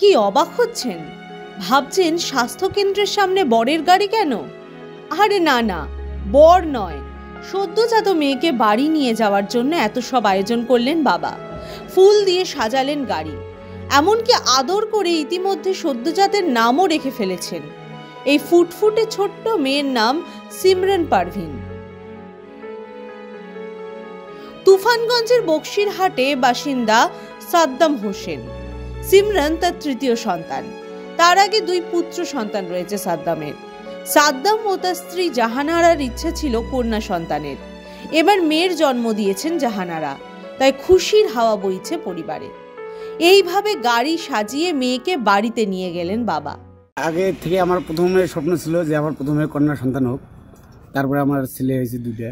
কি অবাক হচ্ছেন? ভাবছেন স্বাস্থ্যকেন্দ্রের সামনে বরের গাড়ি কেন? আরে না না, বর নয়, সদ্যজাত মেয়েকে বাড়ি নিয়ে যাওয়ার জন্য এত সব আয়োজন করলেন বাবা। ফুল দিয়ে সাজালেন গাড়ি, এমনকি আদর করে ইতিমধ্যে সদ্যজাতের নামও রেখে ফেলেছেন। এই ফুটফুটে ছোট্ট মেয়ের নাম সিমরান পারভিন। তুফানগঞ্জের বক্সিরহাটে বাসিন্দা সাদ্দাম হোসেন। সিমরান তার তৃতীয় সন্তান। তার আগে 2 পুত্র সন্তান রয়েছে সাদ্দামের। সাদ্দাম ও তার স্ত্রী জাহানারার ইচ্ছা ছিল কন্যা সন্তানের। এবার মেয়ের জন্ম দিয়েছেন জাহানারা, তাই খুশির হাওয়া বইছে পরিবারে। এইভাবে গাড়ি সাজিয়ে মেয়েকে বাড়িতে নিয়ে গেলেন বাবা। আগে থেকে আমার প্রথমে স্বপ্ন ছিল যে আমার প্রথমে কন্যা সন্তান হোক, তারপরে আমার ছেলে হয়েছে 2টা,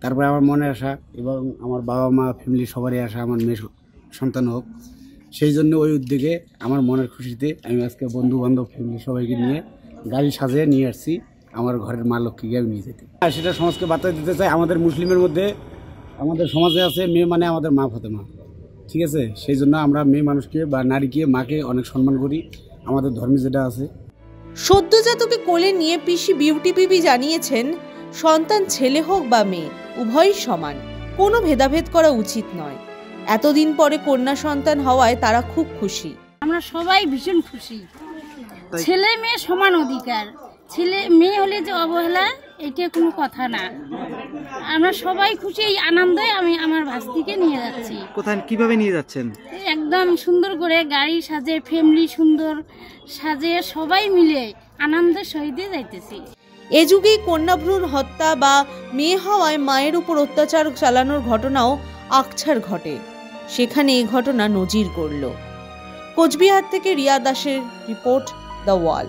তারপরে আমার মনে আসা এবং আমার বাবা মা ফ্যামিলি সবারই আসা আমার মেয়ে সন্তান হোক। সেই জন্য ওই উদ্যোগে আমার মনের খুশিতে আমি আজকে বন্ধু বান্ধব ফ্যামিলি সবাইকে নিয়ে গাড়ি সাজিয়ে নিয়ে আসছি আমার ঘরের মা লক্ষ্মীকে নিয়ে যেতে। আর সেটা সমাজকে বার্তা দিতে চাই, আমাদের মুসলিমের মধ্যে আমাদের সমাজে আছে মেয়ে মানে আমাদের মা ফাতেমা, ঠিক আছে? সেই জন্য আমরা মেয়ে মানুষকে বা নারীকে মাকে অনেক সম্মান করি, আমাদের ধর্মে যেটা আছে। সদ্যজাতকে কোলে নিয়ে পিসি বিউটি বিবি জানিয়েছেন, সন্তান ছেলে হোক বা মেয়ে উভয়ই সমান, কোনো ভেদাভেদ করা উচিত নয়। এতদিন পরে কন্যা সন্তান হওয়ায় তারা খুব খুশি। আমরা সবাই ভীষণ খুশি। ছেলে মেয়ে সমান অধিকার, ছেলে মেয়ে হলে যে অবহেলা এটা কোনো কথা না। আমরা সবাই খুশি, এই আনন্দে আমি আমার ভাস্তিকে নিয়ে যাচ্ছি। কোথায় কিভাবে নিয়ে যাচ্ছেন? একদম সুন্দর করে গাড়ি সাজে, ফ্যামিলি সুন্দর সাজে সবাই মিলে আনন্দের সহিত যাইতেছি। এ যুগেই কন্যাভ্রূণ হত্যা বা মেয়ে হওয়ায় মায়ের উপর অত্যাচার চালানোর ঘটনাও আকছার ঘটে। সেখানে এই ঘটনা নজির গড়ল। কোচবিহার থেকে রিয়া দাসের রিপোর্ট, দ্য ওয়াল।